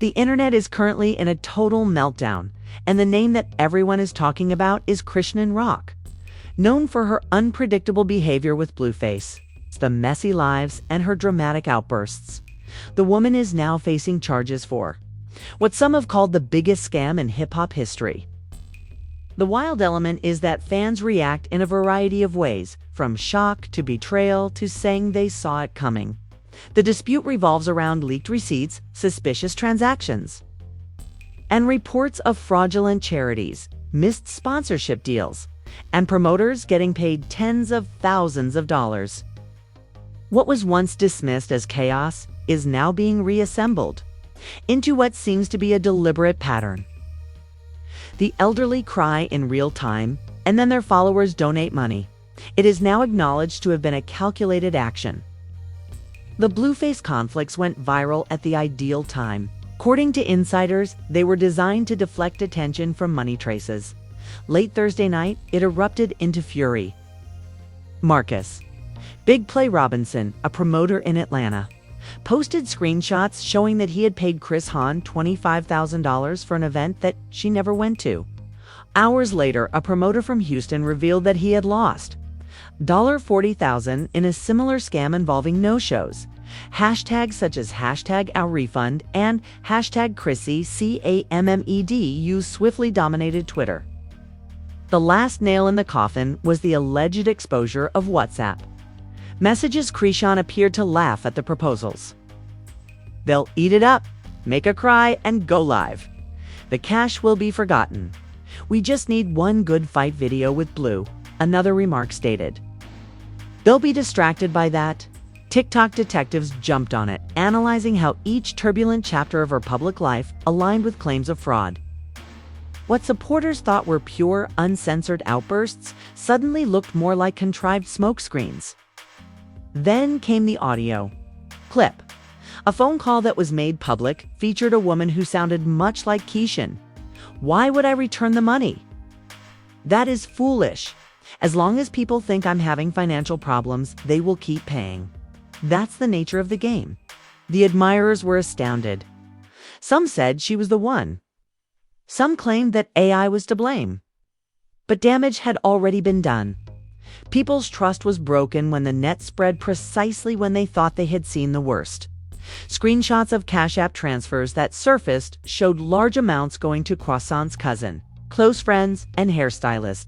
The internet is currently in a total meltdown, and the name that everyone is talking about is Chrisean Rock. Known for her unpredictable behavior with Blueface, the messy lives, and her dramatic outbursts, the woman is now facing charges for what some have called the biggest scam in hip-hop history. The wild element is that fans react in a variety of ways, from shock to betrayal to saying they saw it coming. The dispute revolves around leaked receipts, suspicious transactions, and reports of fraudulent charities, missed sponsorship deals, and promoters getting paid tens of thousands of dollars. What was once dismissed as chaos is now being reassembled into what seems to be a deliberate pattern. The elderly cry in real time, and then their followers donate money. It is now acknowledged to have been a calculated action. The Blueface conflicts went viral at the ideal time. According to insiders, they were designed to deflect attention from money traces. Late Thursday night, it erupted into fury. Marcus Big Play Robinson, a promoter in Atlanta, posted screenshots showing that he had paid Chris Hahn $25,000 for an event that she never went to. Hours later, a promoter from Houston revealed that he had lost $40,000 in a similar scam involving no-shows. Hashtags such as #OurRefund and #Chrissy CAMMED used swiftly dominated Twitter. The last nail in the coffin was the alleged exposure of WhatsApp messages. Chrisean appeared to laugh at the proposals. They'll eat it up, make a cry, and go live. The cash will be forgotten. We just need one good fight video with Blue, another remark stated. They'll be distracted by that. TikTok detectives jumped on it, analyzing how each turbulent chapter of her public life aligned with claims of fraud. What supporters thought were pure, uncensored outbursts suddenly looked more like contrived smokescreens. Then came the audio clip. A phone call that was made public featured a woman who sounded much like Chrisean. Why would I return the money? That is foolish. As long as people think I'm having financial problems, they will keep paying. That's the nature of the game. The admirers were astounded. Some said she was the one. Some claimed that AI was to blame. But damage had already been done. People's trust was broken when the net spread precisely when they thought they had seen the worst. Screenshots of Cash App transfers that surfaced showed large amounts going to Croissant's cousin, close friends, and hairstylist.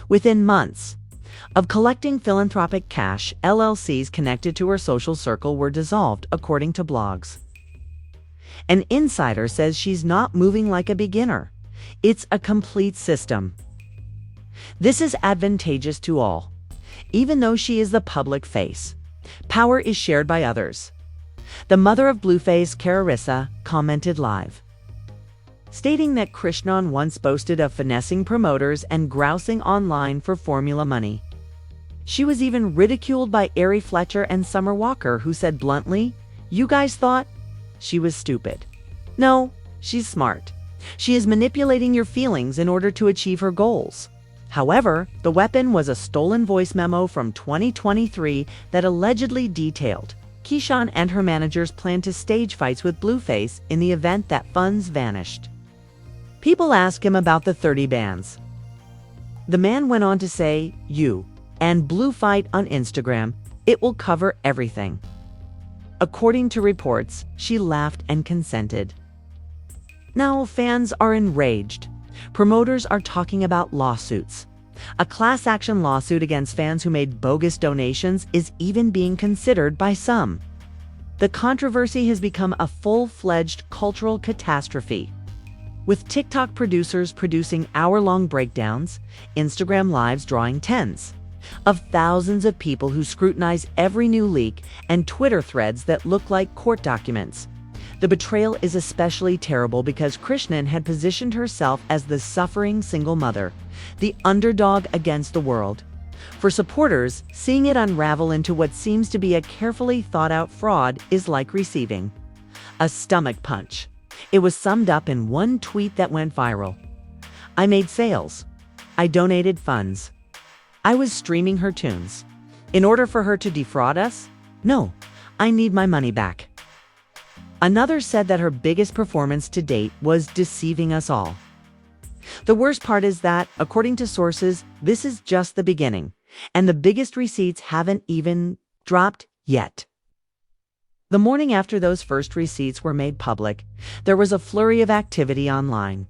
Within months of collecting philanthropic cash, LLCs connected to her social circle were dissolved, according to blogs. An insider says she's not moving like a beginner. It's a complete system. This is advantageous to all. Even though she is the public face, power is shared by others. The mother of Blueface, Carissa, commented live, stating that Chrisean once boasted of finessing promoters and grousing online for formula money. She was even ridiculed by Ari Fletcher and Summer Walker, who said bluntly, "You guys thought she was stupid. No, she's smart. She is manipulating your feelings in order to achieve her goals." However, the weapon was a stolen voice memo from 2023 that allegedly detailed Chrisean and her managers planned to stage fights with Blueface in the event that funds vanished. People ask him about the 30 bands. The man went on to say, "You and Blue fight on Instagram. It will cover everything." According to reports, she laughed and consented. Now fans are enraged. Promoters are talking about lawsuits. A class action lawsuit against fans who made bogus donations is even being considered by some. The controversy has become a full-fledged cultural catastrophe, with TikTok producers producing hour-long breakdowns, Instagram lives drawing tens of thousands of people who scrutinize every new leak, and Twitter threads that look like court documents. The betrayal is especially terrible because Chrisean had positioned herself as the suffering single mother, the underdog against the world. For supporters, seeing it unravel into what seems to be a carefully thought-out fraud is like receiving a stomach punch. It was summed up in one tweet that went viral. "I made sales. I donated funds. I was streaming her tunes. In order for her to defraud us? No, I need my money back." Another said that her biggest performance to date was deceiving us all. The worst part is that, according to sources, this is just the beginning, and the biggest receipts haven't even dropped yet. The morning after those first receipts were made public, there was a flurry of activity online.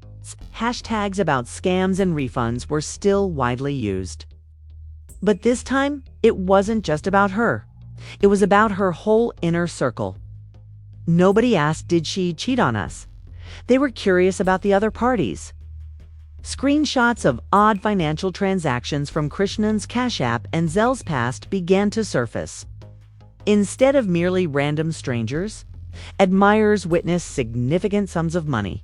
Hashtags about scams and refunds were still widely used. But this time, it wasn't just about her. It was about her whole inner circle. Nobody asked, did she cheat on us? They were curious about the other parties. Screenshots of odd financial transactions from Chrisean's Cash App and Zelle's past began to surface. Instead of merely random strangers, admirers witnessed significant sums of money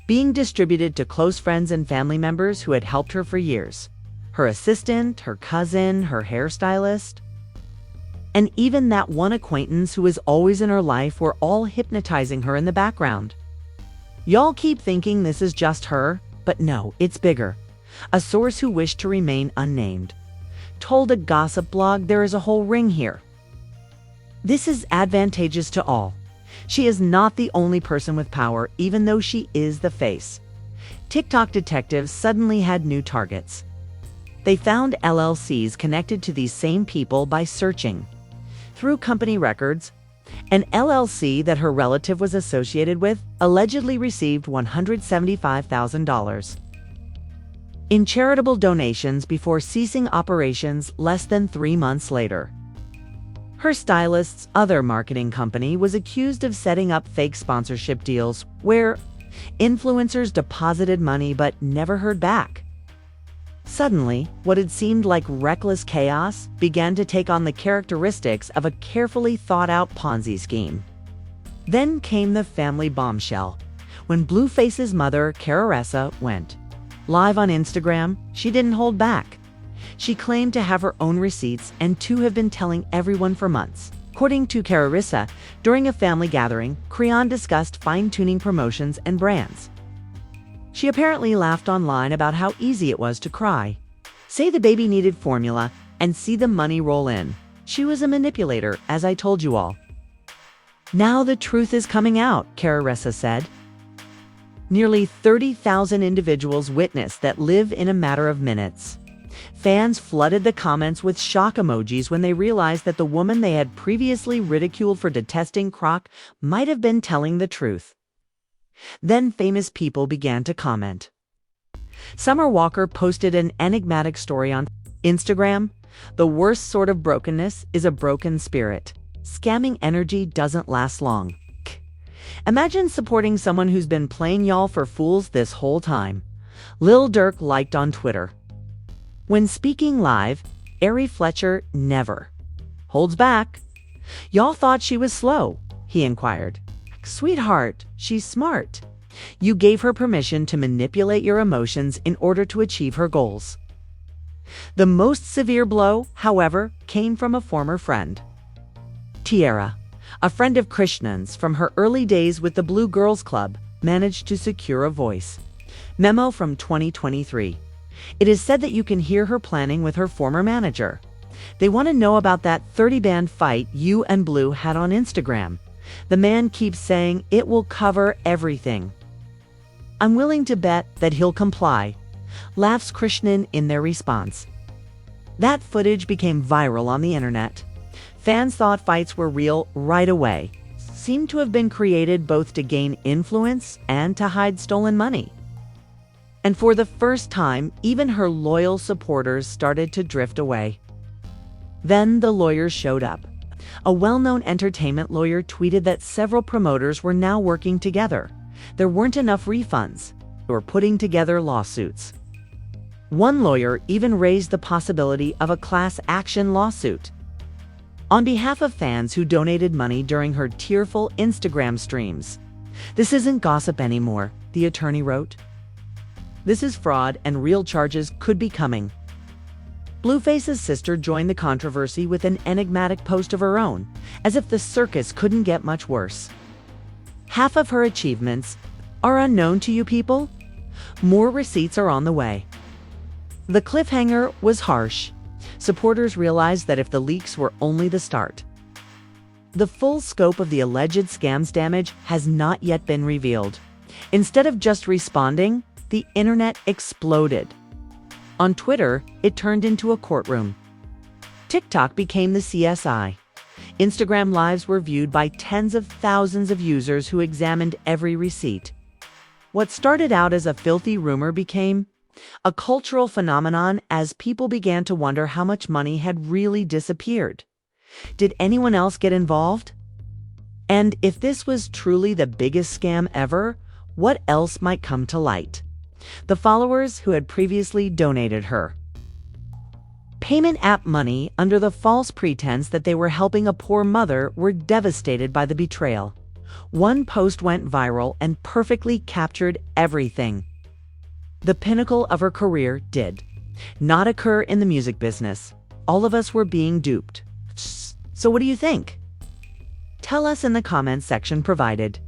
being distributed to close friends and family members who had helped her for years. Her assistant, her cousin, her hairstylist, and even that one acquaintance who was always in her life were all hypnotizing her in the background. Y'all keep thinking this is just her, but no, it's bigger. A source who wished to remain unnamed told a gossip blog there is a whole ring here. This is advantageous to all. She is not the only person with power, even though she is the face. TikTok detectives suddenly had new targets. They found LLCs connected to these same people by searching through company records. An LLC that her relative was associated with allegedly received $175,000 in charitable donations before ceasing operations less than 3 months later. Her stylist's other marketing company was accused of setting up fake sponsorship deals where influencers deposited money but never heard back. Suddenly, what had seemed like reckless chaos began to take on the characteristics of a carefully thought-out Ponzi scheme. Then came the family bombshell. When Blueface's mother, Chrisean, went live on Instagram, she didn't hold back. She claimed to have her own receipts and to have been telling everyone for months. According to Chrisean, during a family gathering, Chrisean discussed fine-tuning promotions and brands. She apparently laughed online about how easy it was to cry, say the baby needed formula, and see the money roll in. She was a manipulator, as I told you all. Now the truth is coming out, Chrisean said. Nearly 30,000 individuals witnessed that live in a matter of minutes. Fans flooded the comments with shock emojis when they realized that the woman they had previously ridiculed for detesting Croc might have been telling the truth. Then famous people began to comment. Summer Walker posted an enigmatic story on Instagram. The worst sort of brokenness is a broken spirit. Scamming energy doesn't last long. Imagine supporting someone who's been playing y'all for fools this whole time. Lil Durk liked on Twitter. When speaking live, Ari Fletcher never holds back. Y'all thought she was slow, he inquired. Sweetheart, she's smart. You gave her permission to manipulate your emotions in order to achieve her goals. The most severe blow, however, came from a former friend. Tiara, a friend of Chrisean's from her early days with the Blue Girls Club, managed to secure a voice memo from 2023. It is said that you can hear her planning with her former manager. They want to know about that 30-band fight you and Blue had on Instagram. The man keeps saying it will cover everything. I'm willing to bet that he'll comply, laughs Chrisean in their response. That footage became viral on the internet. Fans thought fights were real right away. Seemed to have been created both to gain influence and to hide stolen money. And for the first time, even her loyal supporters started to drift away. Then the lawyers showed up. A well-known entertainment lawyer tweeted that several promoters were now working together. There weren't enough refunds. They were putting together lawsuits. One lawyer even raised the possibility of a class action lawsuit on behalf of fans who donated money during her tearful Instagram streams. This isn't gossip anymore, the attorney wrote. This is fraud and real charges could be coming. Blueface's sister joined the controversy with an enigmatic post of her own, as if the circus couldn't get much worse. Half of her achievements are unknown to you people. More receipts are on the way. The cliffhanger was harsh. Supporters realized that if the leaks were only the start, The full scope of the alleged scam's damage has not yet been revealed. Instead of just responding, the internet exploded. On Twitter, it turned into a courtroom. TikTok became the CSI. Instagram Lives were viewed by tens of thousands of users who examined every receipt. What started out as a filthy rumor became a cultural phenomenon as people began to wonder how much money had really disappeared. Did anyone else get involved? And if this was truly the biggest scam ever, what else might come to light? The followers who had previously donated her payment app money under the false pretense that they were helping a poor mother were devastated by the betrayal. One post went viral and perfectly captured everything. The pinnacle of her career did not occur in the music business. All of us were being duped. So what do you think? Tell us in the comments section provided.